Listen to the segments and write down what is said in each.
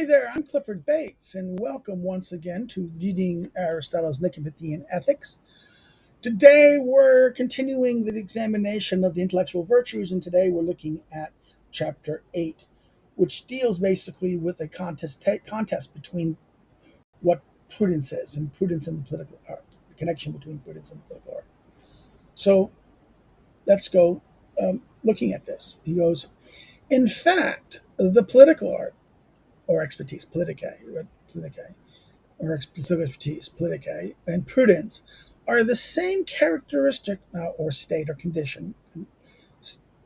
Hey there, I'm Clifford Bates, and welcome once again to Reading Aristotle's Nicomachean Ethics. Today we're continuing the examination of the intellectual virtues, and today we're looking at Chapter 8, which deals basically with a contest between what prudence is and prudence and the political art, the connection between prudence and political art. So let's go looking at this. He goes, in fact, the political art, or expertise, politicae, or political expertise, politicae, and prudence are the same characteristic or state or condition,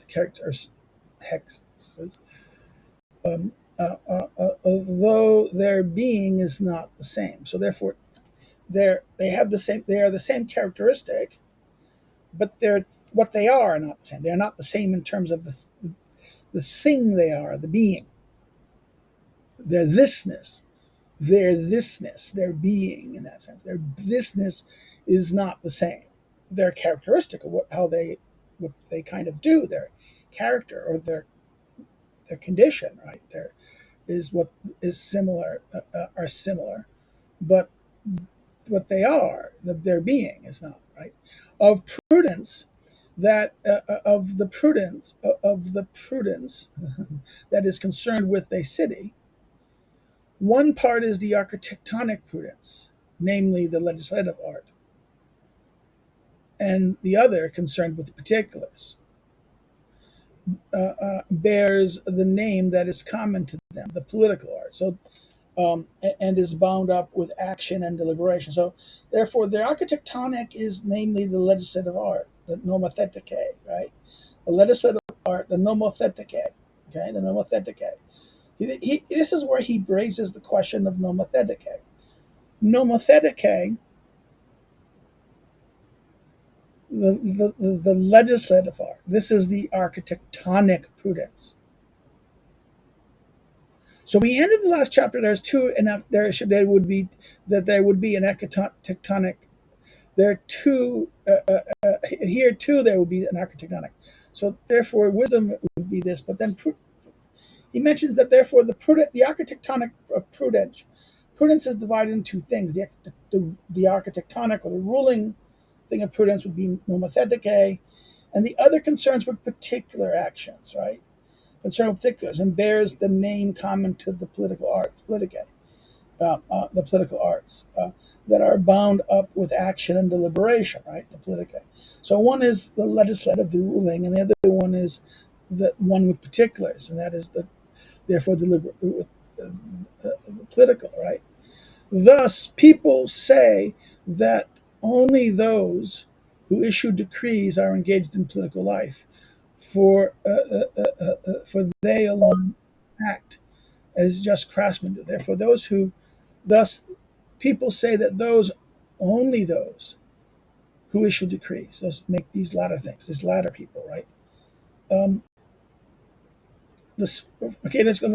character hexes, though their being is not the same. So therefore, they have the same. They are the same characteristic, but they're what they are not the same. They are not the same in terms of the thing they are, the being. Their thisness, their being in that sense. Their thisness is not the same. Their characteristic of what they kind of do, their character or their condition, right? There is what is similar, are similar, but what they are, their being is not, right? Of prudence, that of the prudence that is concerned with a city. One part is the architectonic prudence, namely the legislative art, and the other, concerned with particulars, bears the name that is common to them, the political art. So, and is bound up with action and deliberation. So, therefore, the architectonic is namely the legislative art, the nomothetike, right? The legislative art, the nomothetike, okay, the nomothetike. This is where he raises the question of nomothetike. Nomothetike, the legislative art. This is the architectonic prudence. So we ended the last chapter. There's two, and there would be an architectonic. There are two here too. There would be an architectonic. So therefore, wisdom would be this. But then he mentions that therefore the architectonic prudence is divided into two things. The architectonic or the ruling thing of prudence would be nomothetike, and the other concerns with particular actions, right? Concern with particulars, and bears the name common to the political arts, the political arts that are bound up with action and deliberation, right? The politicae. So one is the legislative, the ruling, and the other one is the one with particulars, and that is therefore political, right? Thus, people say that only those who issue decrees are engaged in political life, for they alone act as just craftsmen do. Therefore, thus, people say that only those who issue decrees, those make these latter things, these latter people, right? Um, okay, let's go.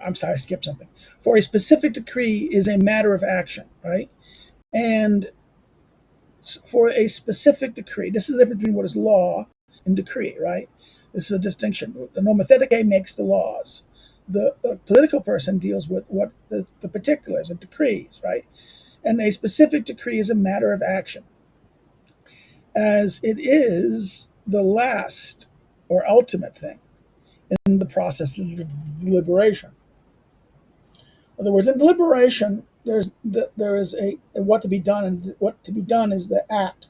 I'm sorry, I skipped something. For a specific decree is a matter of action, right? And for a specific decree, this is the difference between what is law and decree, right? This is a distinction. The nomothetike makes the laws. The political person deals with what the particulars, the decrees, right? And a specific decree is a matter of action, as it is the last or ultimate thing in the process of deliberation. In other words, in deliberation, there is a what to be done, and what to be done is the act,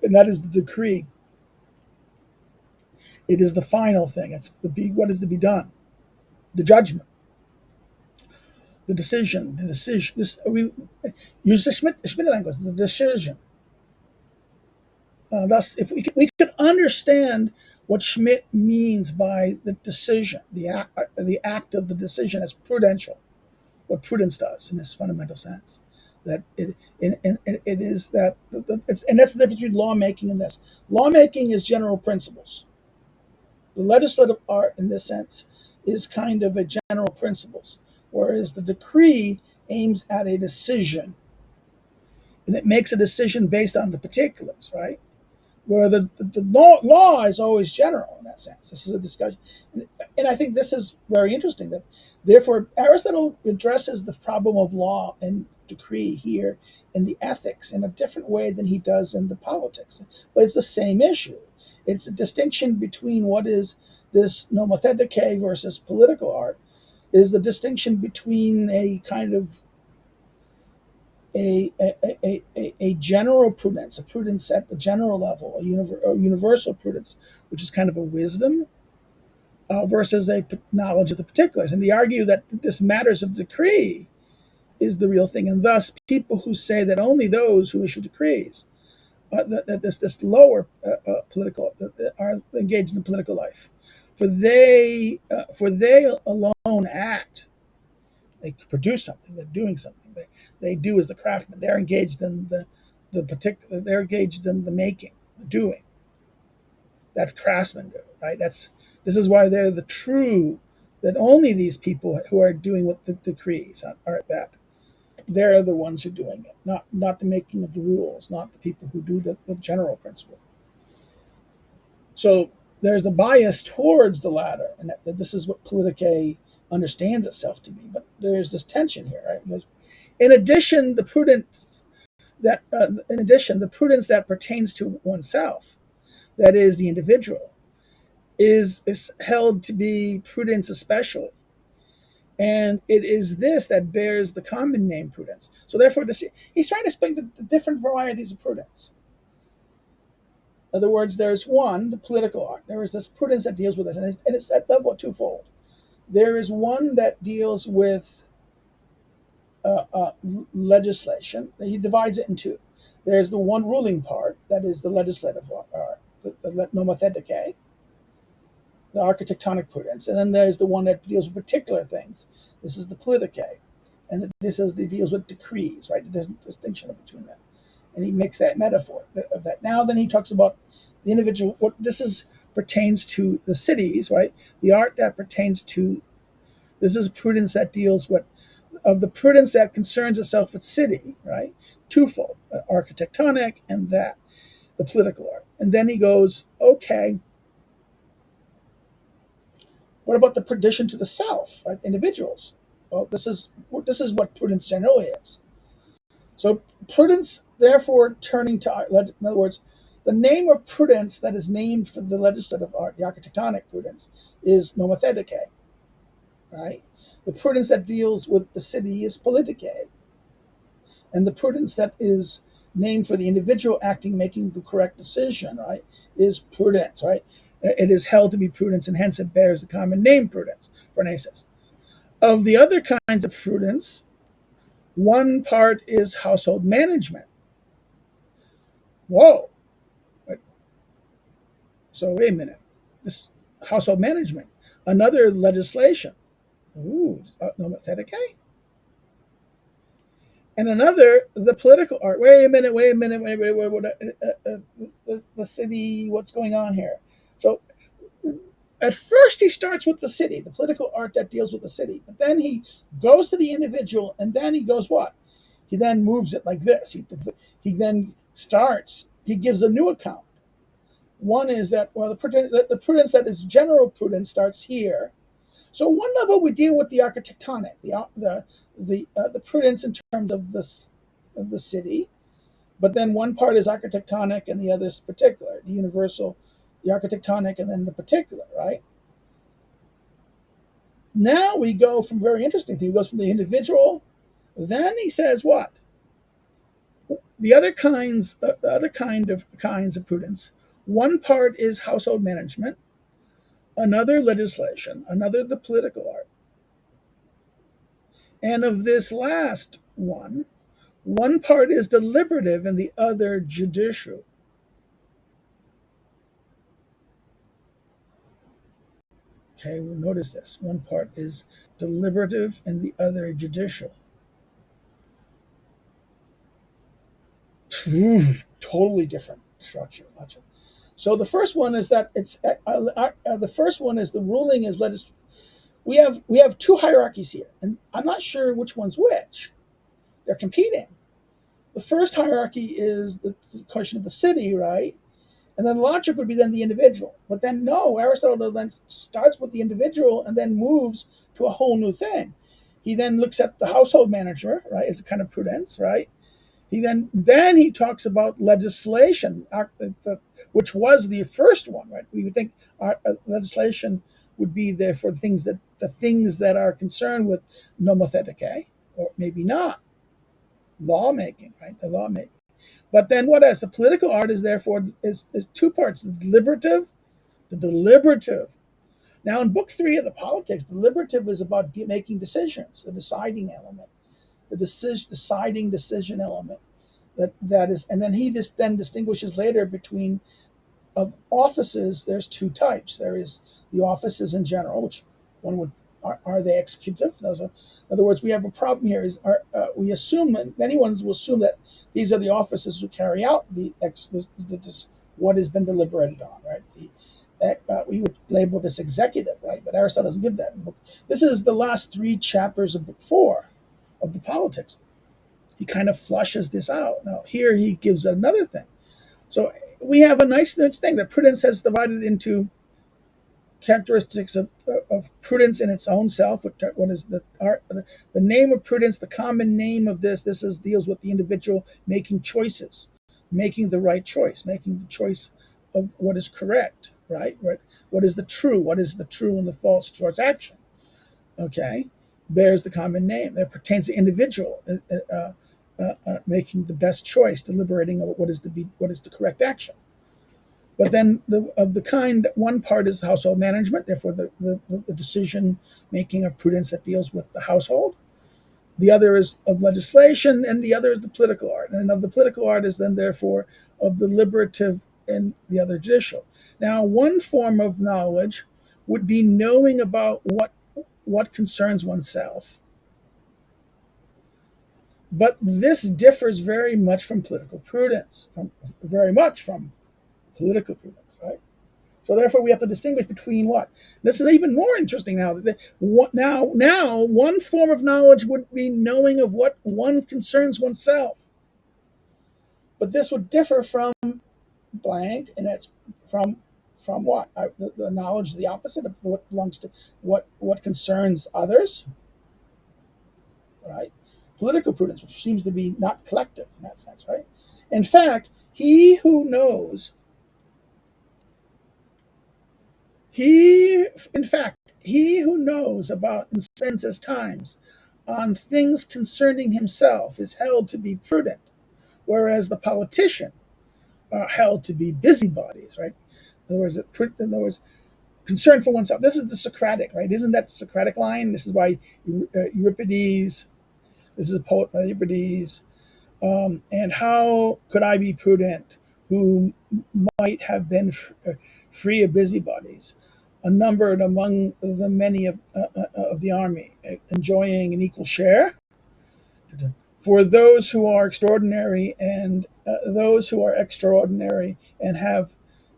and that is the decree. It is the final thing. It's what is to be done, the judgment, the decision, the decision. We use the Schmidt language, the decision. Thus, if we could understand what Schmidt means by the decision, the act of the decision as prudential, what prudence does in this fundamental sense. That it is that and that's the difference between lawmaking and this. Lawmaking is general principles. The legislative art, in this sense, is kind of a general principles, whereas the decree aims at a decision, and it makes a decision based on the particulars, right? where the law is always general in that sense. This is a discussion. And I think this is very interesting that, therefore, Aristotle addresses the problem of law and decree here in the ethics in a different way than he does in the politics. But it's the same issue. It's a distinction between what is this nomothetike versus political art, is the distinction between a kind of a general prudence, a prudence at the general level, a universal prudence, which is kind of a wisdom, versus a knowledge of the particulars. And they argue that this matters of decree is the real thing, and thus people who say that only those who issue decrees, that this lower political, are engaged in the political life, for they alone act. They produce something. They're doing something. They do as the craftsman. They're engaged in the particular. They're engaged in the making, the doing. That craftsmen do, right? This is why they're the true. That only these people who are doing what the decrees are that. They're the ones who are doing it, not the making of the rules, not the people who do the general principle. So there's the bias towards the latter, and that this is what politique understands itself to be. But there's this tension here, right? Because in addition, the prudence the prudence that pertains to oneself, that is the individual, is held to be prudence especially. And it is this that bears the common name prudence. So therefore, he's trying to explain the different varieties of prudence. In other words, there's one, the political art. There is this prudence that deals with this, and it's at level twofold. There is one that deals with legislation. He divides it in two. There's the one ruling part, that is the legislative art, the nomothetike, the architectonic prudence, and then there's the one that deals with particular things. This is the politicae, and this is the deals with decrees, right? There's a distinction between them, and he makes that metaphor of that. Now, then he talks about the individual. What this is pertains to the cities, right? The art that pertains to this is prudence that deals with of the prudence that concerns itself with city, right? Twofold, architectonic and that the political art. And then he goes, okay, what about the perdition to the self, right? Individuals. Well, this is what prudence generally is. So prudence, therefore, turning to, in other words, the name of prudence that is named for the legislative art, the architectonic prudence, is nomothetike, right? The prudence that deals with the city is politicae. And the prudence that is named for the individual acting, making the correct decision, right, is prudence, right? It is held to be prudence, and hence it bears the common name prudence, phronesis. Of the other kinds of prudence, one part is household management. Whoa. So wait a minute. This household management, another legislation. Ooh, nomothetike. And another, the political art. Wait a minute. The city, what's going on here? So at first he starts with the city, the political art that deals with the city. But then he goes to the individual, and then he goes what? He then moves it like this. He then starts, he gives a new account. One is that, well, the prudence that is general prudence starts here. So one level we deal with the architectonic, the prudence in terms of the city, but then one part is architectonic and the other is particular, the universal, the architectonic, and then the particular, right? Now we go from very interesting thing. He goes from the individual, then he says what? The other kinds of prudence. One part is household management, another legislation, another the political art. And of this last one part is deliberative and the other judicial. Okay, well, notice this. One part is deliberative and the other judicial. Totally different structure. So the first one is that the first one is the ruling is we have two hierarchies here, and I'm not sure which one's which. They're competing. The first hierarchy is the question of the city, right? And then logic would be then the individual. But then no, Aristotle then starts with the individual and then moves to a whole new thing. He then looks at the household manager, right, as a kind of prudence, right? He then he talks about legislation, which was the first one, right? We would think legislation would be there for the things that are concerned with nomothetike, or maybe not lawmaking, right? The lawmaking. But then what else? The political art is therefore is two parts: the deliberative. Now, in book 3 of the politics, deliberative is about making decisions, the deciding element, the deciding decision element. That is, and then he just then distinguishes later between of offices. There's two types. There is the offices in general, which one would are they executive? Those are, in other words, we have a problem here. Is we assume, and many ones will assume that these are the offices who carry out what has been deliberated on, right? We would label this executive, right? But Aristotle doesn't give that in book. This is the last 3 chapters of book 4 of the politics. He kind of flushes this out. Now here he gives another thing. So we have a nice thing that prudence has divided into characteristics of prudence in its own self. What is the name of prudence? The common name of this deals with the individual making choices, making the right choice, making the choice of what is correct, right? What is the true? What is the true and the false towards action? Okay, bears the common name. That pertains to individual making the best choice, deliberating about what is the correct action. But then of the kind, one part is household management, therefore the decision making of prudence that deals with the household. The other is of legislation, and the other is the political art. And of the political art is then therefore of the deliberative and the other judicial. Now, one form of knowledge would be knowing about what concerns oneself. But this differs very much from political prudence, from political prudence, right? So therefore, we have to distinguish between what. This is even more interesting now. Now, one form of knowledge would be knowing of what one concerns oneself, but this would differ from blank, and it's from what the knowledge, the opposite of what belongs to what concerns others, right? Political prudence, which seems to be not collective in that sense, right? In fact, he who knows He, in fact, he who knows about and spends his times on things concerning himself is held to be prudent, whereas the politician are held to be busybodies, right? In other words, concern for oneself. This is the Socratic, right? Isn't that the Socratic line? This is why Euripides, this is a poet by Euripides, and how could I be prudent who might have been free of busybodies, unnumbered among the many of the army, enjoying an equal share? For those who are extraordinary and those who are extraordinary and have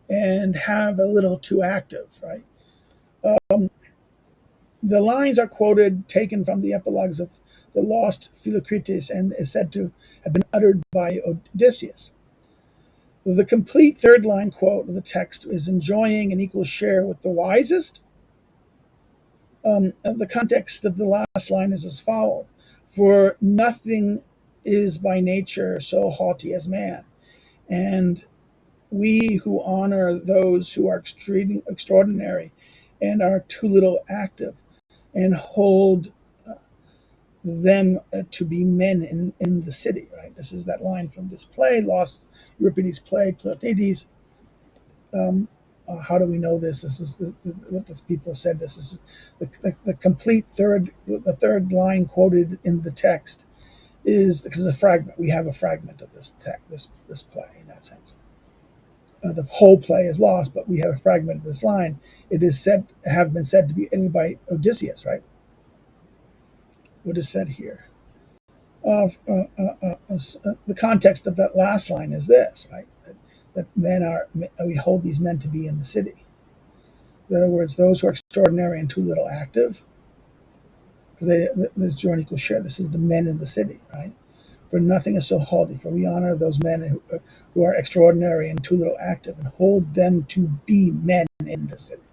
a little too active, right? The lines are quoted, taken from the epilogues of the lost Philoctetes, and is said to have been uttered by Odysseus. The complete third line quote of the text is enjoying an equal share with the wisest. The context of the last line is as follows: for nothing is by nature so haughty as man, and we who honor those who are extraordinary and are too little active and hold them to be men in the city, right? This is that line from this play, lost Euripides play, Philoctetes. How do we know this? This is what the people said. This is the complete the third line quoted in the text is because it's a fragment. We have a fragment of this text, this play in that sense. The whole play is lost, but we have a fragment of this line. It is have been said to be edited by Odysseus, right? What is said here? The context of that last line is this, right? That we hold these men to be in the city. In other words, those who are extraordinary and too little active, because there's joint equal share. This is the men in the city, right? For nothing is so haughty, for we honor those men who are extraordinary and too little active, and hold them to be men in the city.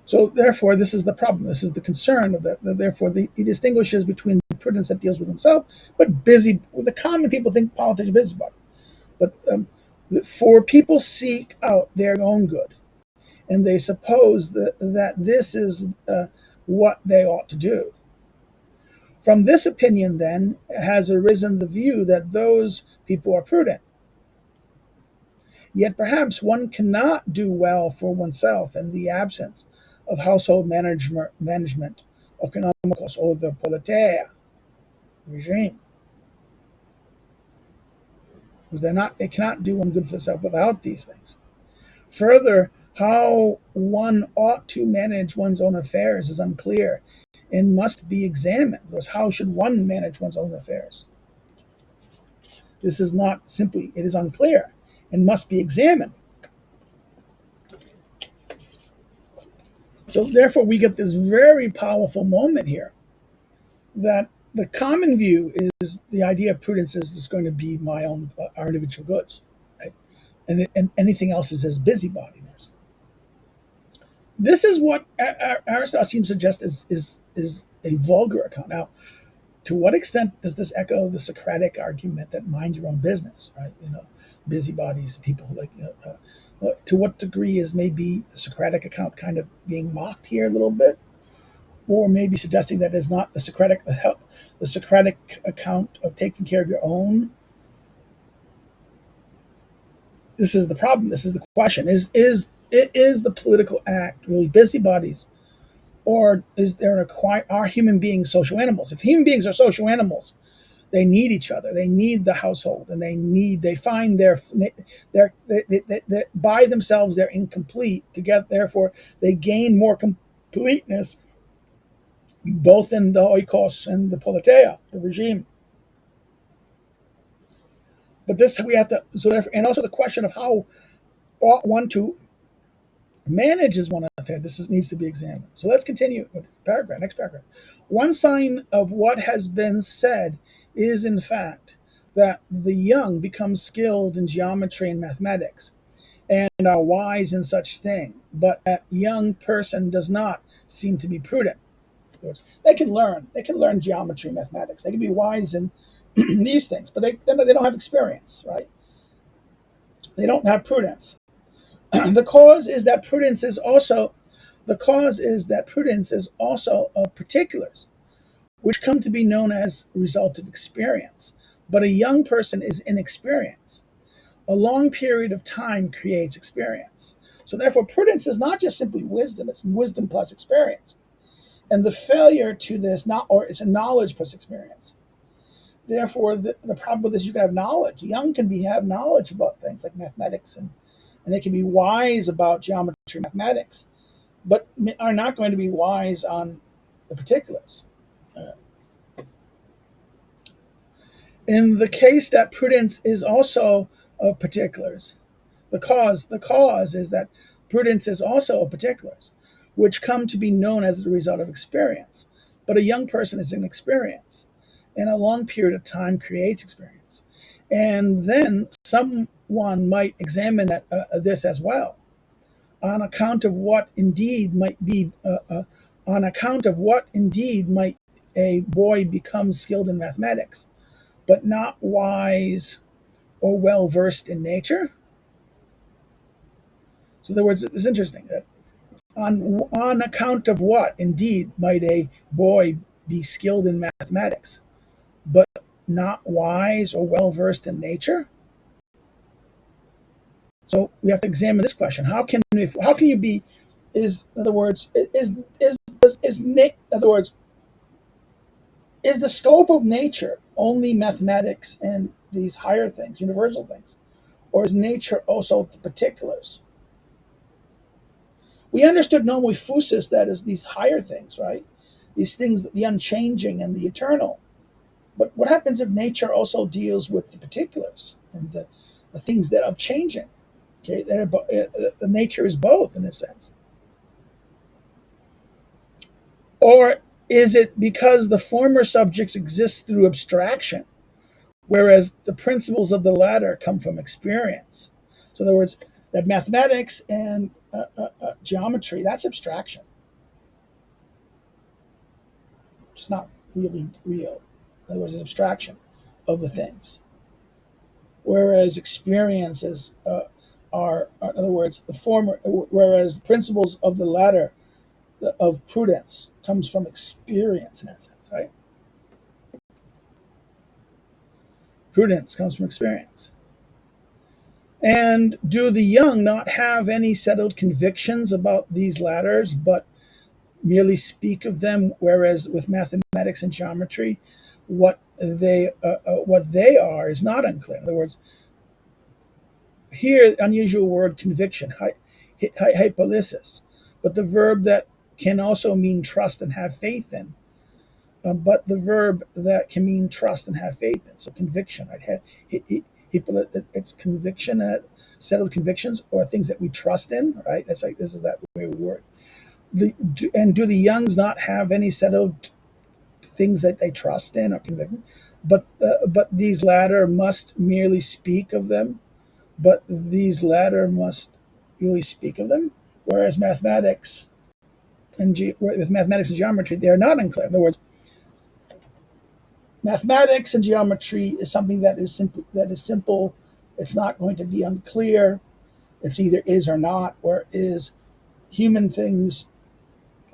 So therefore, this is the problem. This is the concern of that. Therefore, he distinguishes between prudence that deals with himself, but the common people think politics are busybody. But for people seek out their own good, and they suppose that this is what they ought to do. From this opinion, then, has arisen the view that those people are prudent. Yet perhaps one cannot do well for oneself in the absence of household management, economicos, or the politeia regime. Because they cannot do one good for themselves without these things. Further, how one ought to manage one's own affairs is unclear and must be examined. Because how should one manage one's own affairs? This is not simply, it is unclear and must be examined. So therefore, we get this very powerful moment here that the common view is the idea of prudence is just going to be my own, our individual goods, right? And anything else is as busybodiness. This is what Aristotle seems to suggest is a vulgar account. Now, to what extent does this echo the Socratic argument that mind your own business, right? Busybodies, people like, to what degree is maybe the Socratic account kind of being mocked here a little bit, or maybe suggesting that it's not the Socratic account of taking care of your own? This is the problem. This is the question: is the political act really busybodies, or is there are human beings social animals? If human beings are social animals, they need each other. They need the household, and they find their by themselves they're incomplete. Together, therefore, they gain more completeness, both in the oikos and the politeia, the regime. But this we have to therefore, and also the question of how ought one to manage is one affair. Needs to be examined. So let's continue with the paragraph. Next paragraph. One sign of what has been said is, in fact, that the young become skilled in geometry and mathematics, and are wise in such thing, but a young person does not seem to be prudent. They can learn geometry and mathematics. They can be wise in these things, but they don't have experience, right? They don't have prudence. The cause is that prudence is also of particulars, which come to be known as a result of experience. But a young person is inexperienced. A long period of time creates experience. So therefore, prudence is not just simply wisdom; it's wisdom plus experience. And the failure to this, it's a knowledge plus experience. Therefore, the problem with this, you can have knowledge. Young can have knowledge about things like mathematics, and they can be wise about geometry and mathematics, but are not going to be wise on the particulars. In the case that prudence is also of particulars, the cause is that prudence is also of particulars, which come to be known as the result of experience. But a young person is inexperienced, and a long period of time creates experience. And then someone might examine this as well, on account of what indeed might a boy become skilled in mathematics, but not wise or well versed in nature. So, in other words, it's interesting that on account of what indeed might a boy be skilled in mathematics, but not wise or well versed in nature. So we have to examine this question: how can you be? In other words, in other words, is the scope of nature only mathematics and these higher things, universal things, or is nature also the particulars? We understood nomo fusus, that is these higher things, right? These things, the unchanging and the eternal. But what happens if nature also deals with the particulars and the things that are changing? Okay, the nature is both in a sense. Or Is it because the former subjects exist through abstraction, whereas the principles of the latter come from experience? So, in other words, that mathematics and geometry, that's abstraction. It's not really real. In other words, it's abstraction of the things. Whereas experiences in other words, the former, whereas the principles of the latter, of prudence, comes from experience in that sense, right? Prudence comes from experience. And do the young not have any settled convictions about these latters, but merely speak of them? Whereas with mathematics and geometry, what they are is not unclear. In other words, here unusual word conviction, hypolysis, but the verb that can also mean trust and have faith in. But the verb that can mean trust and have faith in. So conviction, right? It's conviction, settled convictions or things that we trust in, right? That's like this is that way we work. And do the youngs not have any settled things that they trust in or conviction? But these latter must merely speak of them. But these latter must really speak of them. Whereas with mathematics and geometry, they are not unclear. In other words, mathematics and geometry is something that is simple. It's not going to be unclear. It's either is or not, or is human things,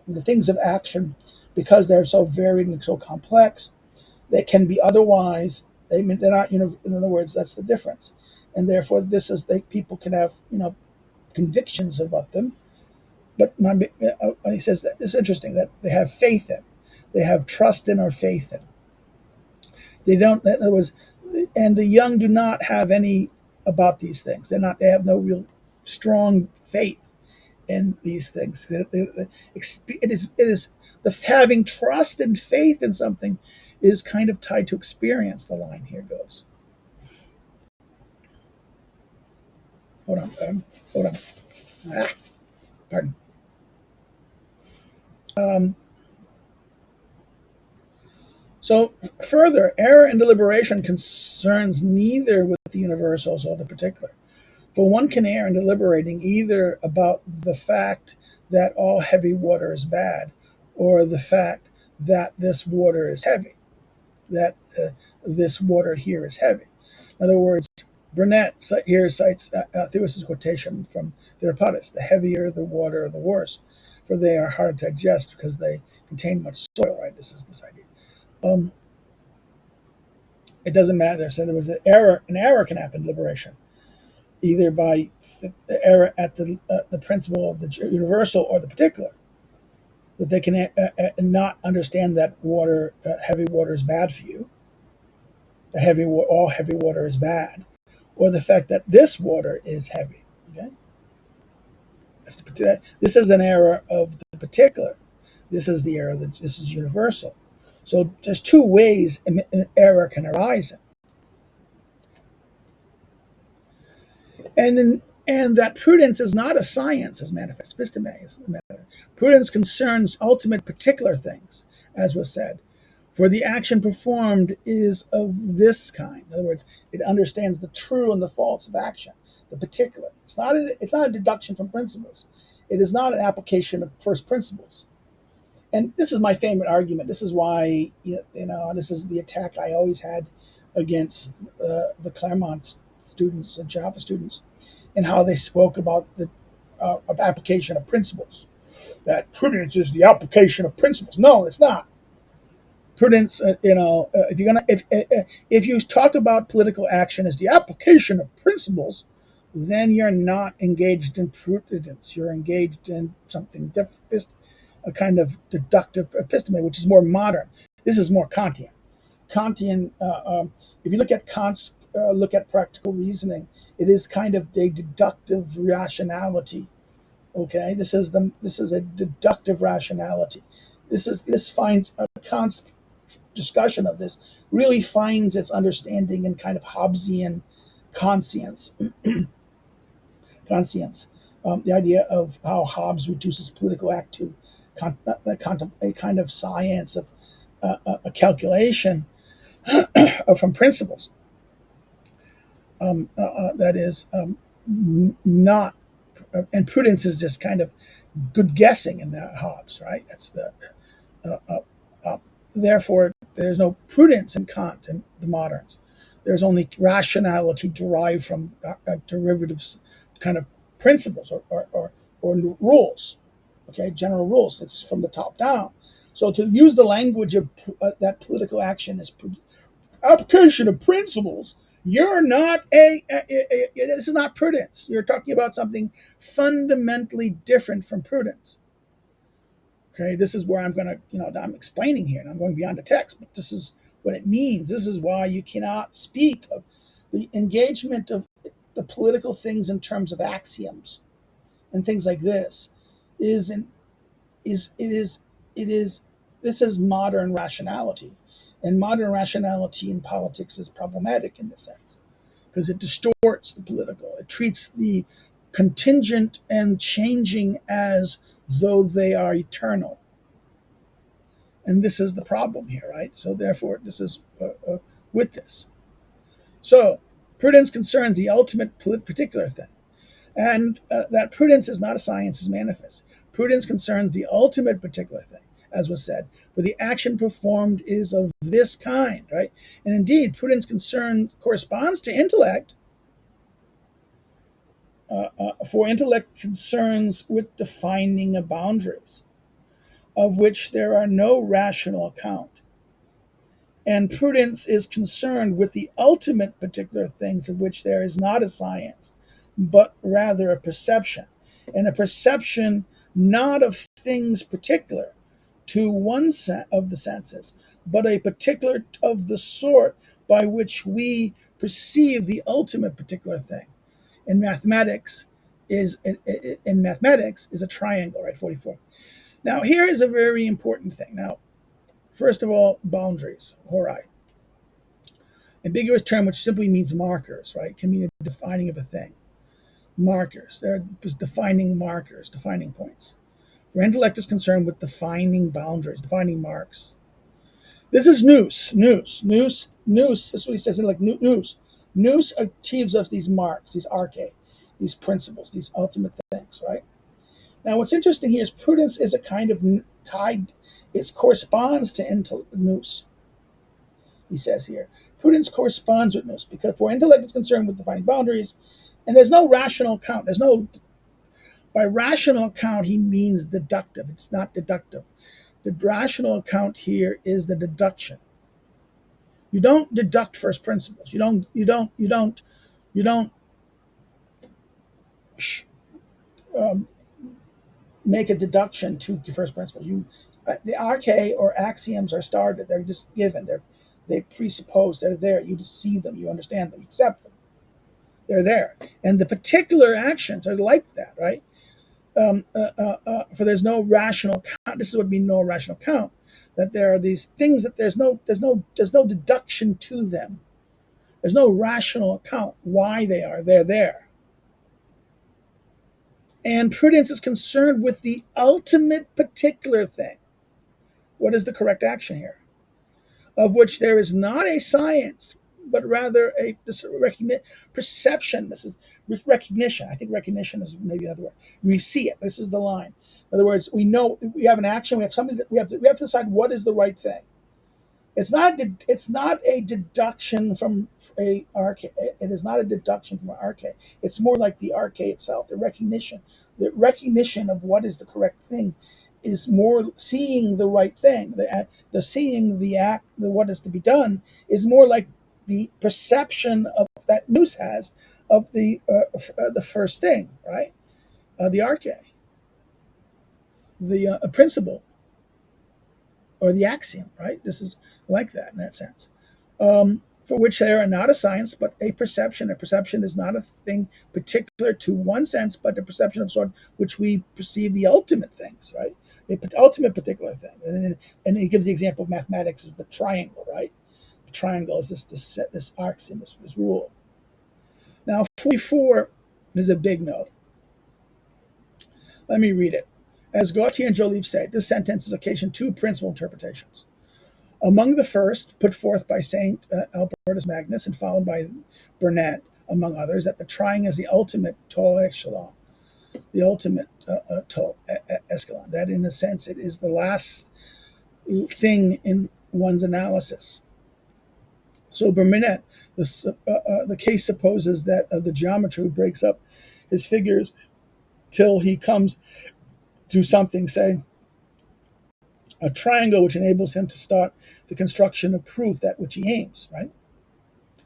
the things of action, because they're so varied and so complex, they can be otherwise. They're not. In other words, that's the difference, and therefore this is people can have convictions about them. But he says that it's interesting that they have faith in, they have trust in or faith in. They don't. In other words, and the young do not have any about these things. They have no real strong faith in these things. It is the having trust and faith in something is kind of tied to experience. The line here goes. Hold on. Hold on. Pardon. So further, error in deliberation concerns neither with the universals or the particular. For one can err in deliberating either about the fact that all heavy water is bad, or the fact that this water is heavy, that this water here is heavy. In other words, Burnet here cites Theus's quotation from Theopompus: "The heavier the water, the worse, for they are hard to digest because they contain much soil." Right? This is this idea. It doesn't matter. So there was an error. An error can happen in deliberation, either by the error at the principle of the universal or the particular, that they can not understand that heavy water is bad for you, that all heavy water is bad, or the fact that this water is heavy. Okay, this is an error of the particular. This is the error that this is universal. So there's two ways an error can arise in. And that prudence is not a science as manifest episteme is the matter. Prudence concerns ultimate particular things, as was said. For the action performed is of this kind. In other words, it understands the true and the false of action, the particular. It's not a deduction from principles. It is not an application of first principles. And this is my favorite argument. This is why this is the attack I always had against the Claremont students and Java students, and how they spoke about the application of principles. That prudence is the application of principles. No, it's not. Prudence, if you're gonna if you talk about political action as the application of principles, then you're not engaged in prudence. You're engaged in something different, a kind of deductive episteme, which is more modern. This is more Kantian. Kantian, if you look at Kant's look at practical reasoning, it is kind of a deductive rationality. Okay, this is a deductive rationality. This finds Kant's discussion of this really finds its understanding in kind of Hobbesian conscience. Conscience, the idea of how Hobbes reduces political act to a kind of science of a calculation from principles. That is not, and prudence is just kind of good guessing in that Hobbes, right? That's the uh, uh, uh, therefore there's no prudence in Kant and the moderns. There's only rationality derived from derivatives, kind of principles or rules, okay, general rules. It's from the top down. So to use the language of that political action is application of principles, you're not this is not prudence. You're talking about something fundamentally different from prudence. Okay, this is where I'm going to, I'm explaining here and I'm going beyond the text, but this is what it means. This is why you cannot speak of the engagement of the political things in terms of axioms and things like this is an, is it is this is modern rationality. And modern rationality in politics is problematic in this sense because it distorts the political. It treats the contingent and changing as though they are eternal. And this is the problem here, right? So therefore, this is with this. So prudence concerns the ultimate particular thing. And that prudence is not a science is manifest. Prudence concerns the ultimate particular thing, as was said, for the action performed is of this kind, right? And indeed, prudence corresponds to intellect, for intellect concerns with defining of boundaries, of which there are no rational account. And prudence is concerned with the ultimate particular things of which there is not a science, but rather a perception. And a perception not of things particular to one set of the senses, but a particular of the sort by which we perceive the ultimate particular thing. In mathematics is a triangle, right? 44. Now here is a very important thing. Now, first of all, boundaries, hori. Ambiguous term which simply means markers, right? Can mean a defining of a thing. Markers. They're just defining markers, defining points. For intellect is concerned with defining boundaries, defining marks. This is nous. This is what he says in like nous. Nous achieves us these marks, these arche, these principles, these ultimate things, right? Now, what's interesting here is prudence is a kind of tied, it corresponds to nous. He says here, prudence corresponds with nous because for intellect is concerned with defining boundaries, and there's no rational count. By rational count, he means deductive. It's not deductive. The rational account here is the deduction. You don't deduct first principles. You don't make a deduction to first principles. The arche or axioms are started. They're just given. They presuppose. They're there. You just see them. You understand them. You accept them. They're there. And the particular actions are like that, right? For there's no rational count. This is what means no rational count. That there are these things that there's no deduction to them. There's no rational account why they are. They're there. And prudence is concerned with the ultimate particular thing. What is the correct action here? Of which there is not a science, but rather a perception. This is recognition. I think recognition is maybe another word. We see it. This is the line. In other words, we know we have an action. We have something that we have to decide what is the right thing. It's not a deduction from a arche. It is not a deduction from an arche. It's more like the arche itself, the recognition. The recognition of what is the correct thing is more seeing the right thing. The seeing the act, what is to be done, is more like the perception of that nous has of the first thing, right? The arche, the principle, or the axiom, right? This is like that in that sense. For which they are not a science, but a perception. A perception is not a thing particular to one sense, but a perception of sort which we perceive the ultimate things, right? The ultimate particular thing. And he gives the example of mathematics as the triangle, right? The triangle is this axiom, this rule. Now, 44 is a big note. Let me read it. As Gautier and Joliffe say, this sentence has occasioned two principal interpretations. Among the first, put forth by St. Albertus Magnus and followed by Burnet, among others, that the triangle is the ultimate tol echelon, the ultimate tol escalon, that in a sense it is the last thing in one's analysis. So Burnet, the case supposes that the geometer who breaks up his figures till he comes to something, say, a triangle, which enables him to start the construction of proof that which he aims, right?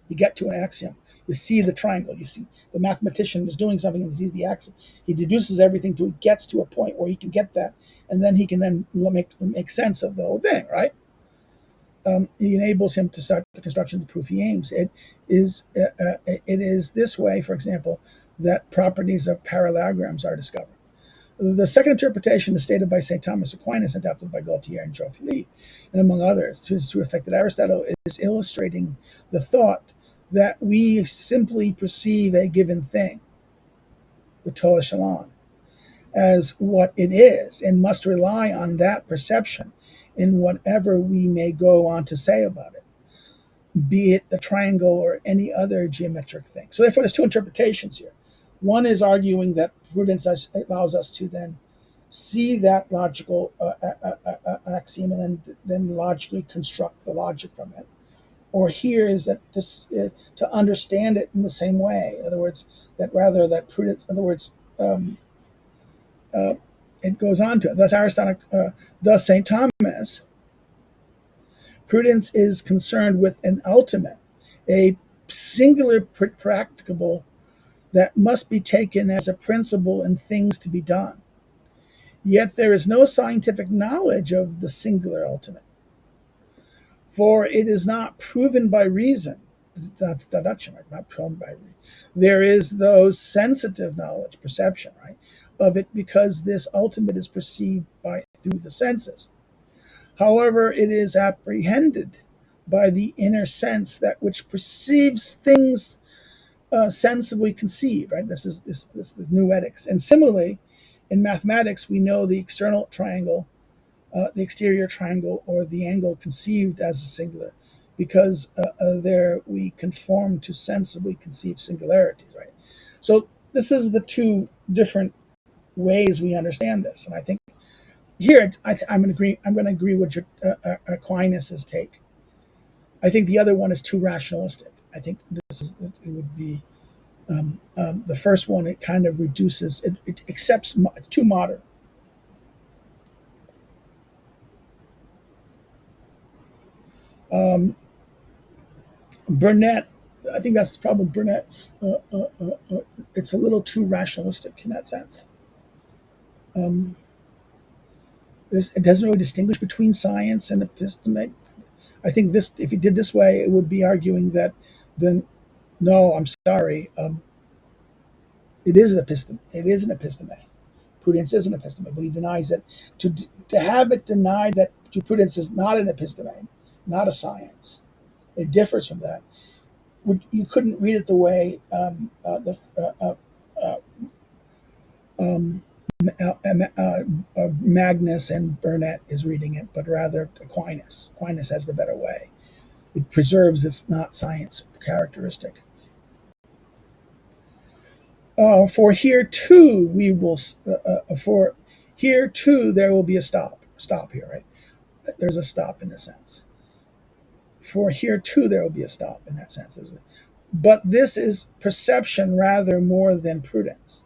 You get to an axiom. You see the triangle. You see the mathematician is doing something and he sees the axiom. He deduces everything till he gets to a point where he can get that, and then he can then make sense of the whole thing, right? He enables him to start the construction of the proof he aims. It is this way, for example, that properties of parallelograms are discovered. The second interpretation is stated by St. Thomas Aquinas, adopted by Gautier and Joliffe, and among others, to the effect that Aristotle is illustrating the thought that we simply perceive a given thing, the tol echelon, as what it is, and must rely on that perception in whatever we may go on to say about it, be it the triangle or any other geometric thing. So therefore, there's two interpretations here. One is arguing that prudence allows us to then see that logical axiom and then logically construct the logic from it. Or here is that this to understand it in the same way. In other words, that rather that prudence. In other words, it goes on to it. Thus Aristotle, thus Saint Thomas, prudence is concerned with an ultimate, a singular practicable that must be taken as a principle in things to be done. Yet there is no scientific knowledge of the singular ultimate, for it is not proven by reason. It's deduction, right? Not proven by reason. There is though sensitive knowledge, perception, right, of it, because this ultimate is perceived by through the senses. However, it is apprehended by the inner sense, that which perceives things sensibly conceived, right? This is new ethics. And similarly, in mathematics, we know the external triangle, the exterior triangle, or the angle conceived as a singular, because there we conform to sensibly conceived singularities, right? So this is the two different ways we understand this, and I think here I'm going to agree with your, Aquinas' take. I think the other one is too rationalistic. I think it would be the first one. It kind of reduces. It accepts. It's too modern. Burnet. I think that's the problem. Burnet's. It's a little too rationalistic in that sense. It doesn't really distinguish between science and episteme. I think this, if you did this way, it would be arguing that then, no, I'm sorry, it is an episteme. It is an episteme. Prudence is an episteme, but he denies that. To have it denied that prudence is not an episteme, not a science, it differs from that. You couldn't read it the way Magnus and Burnet is reading it, but rather Aquinas. Aquinas has the better way. It preserves its not science characteristic. For here too we will. For here too there will be a stop. Stop here, right? There's a stop in a sense. For here too there will be a stop in that sense, isn't it? But this is perception rather more than prudence.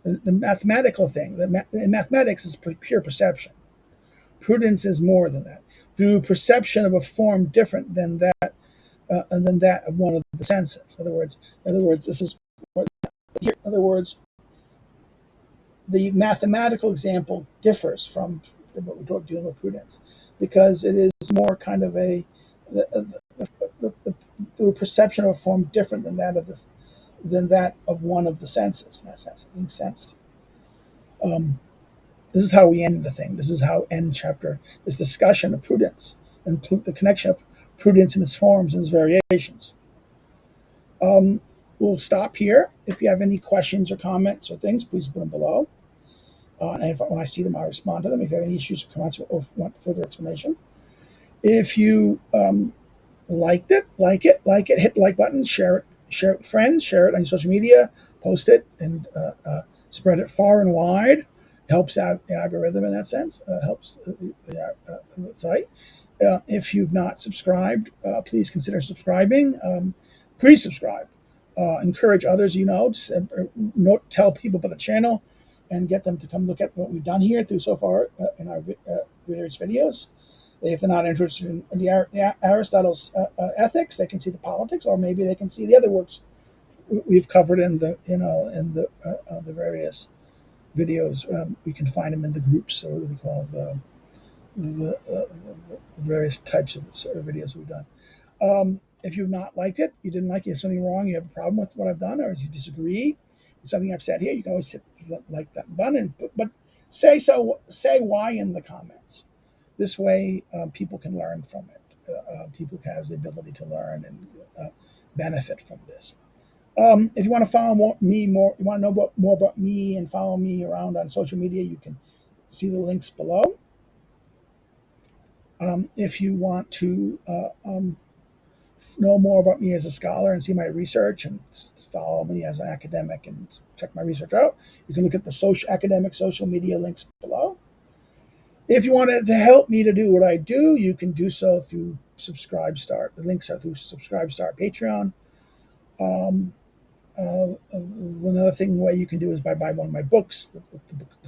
The mathematical thing, in mathematics, is pure perception. Prudence is more than that. Through perception of a form different than that of one of the senses. In other words, this is. In other words, the mathematical example differs from what we're dealing with prudence, because it is more kind of the perception of a form different than that of one of the senses. In that sense, being sensed. This is how we end the thing. This is how end chapter, this discussion of prudence and the connection of prudence in its forms and its variations. We'll stop here. If you have any questions or comments or things, please put them below. And when I see them, I respond to them. If you have any issues or comments or want further explanation, if you liked it, hit the like button, share it with friends, share it on your social media, post it, and spread it far and wide. Helps out the algorithm in that sense. Helps the site. If you've not subscribed, please consider subscribing. Please subscribe. Encourage others tell people about the channel and get them to come look at what we've done here through so far in our various videos. If they're not interested in Aristotle's ethics, they can see the politics, or maybe they can see the other works we've covered in the various videos. We can find them in the groups, or what we call the various types of videos we've done. If you've not liked it, you didn't like it, there's something wrong, you have a problem with what I've done, or you disagree with something I've said here, you can always hit the like that button. But say why in the comments. This way, people can learn from it. People have the ability to learn and benefit from this. If you want to follow you want to know more about me and follow me around on social media, you can see the links below. If you want to know more about me as a scholar and see my research and follow me as an academic and check my research out, you can look at the academic social media links below. If you wanted to help me to do what I do, you can do so through Subscribe Start. The links are through Subscribe Start Patreon. Another way you can do is by buy one of my books. The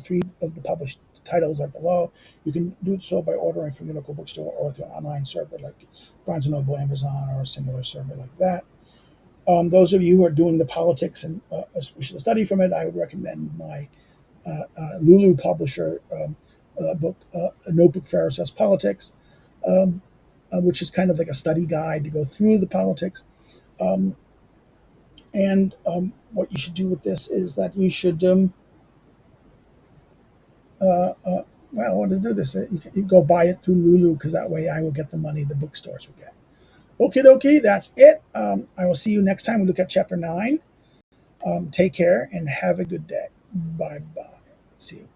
3 of the published titles are below. You can do so by ordering from your local bookstore or through an online server like Barnes & Noble, Amazon, or a similar server like that. Those of you who are doing the politics and wish to study from it, I would recommend my Lulu publisher book, A Notebook for Aristotle's Politics, which is kind of like a study guide to go through the politics. And what you should do with this is that you should, well, to do this, you go buy it through Lulu, because that way I will get the money the bookstores will get. Okie dokie, that's it. I will see you next time we look at chapter 9. Take care and have a good day. Bye-bye. See you.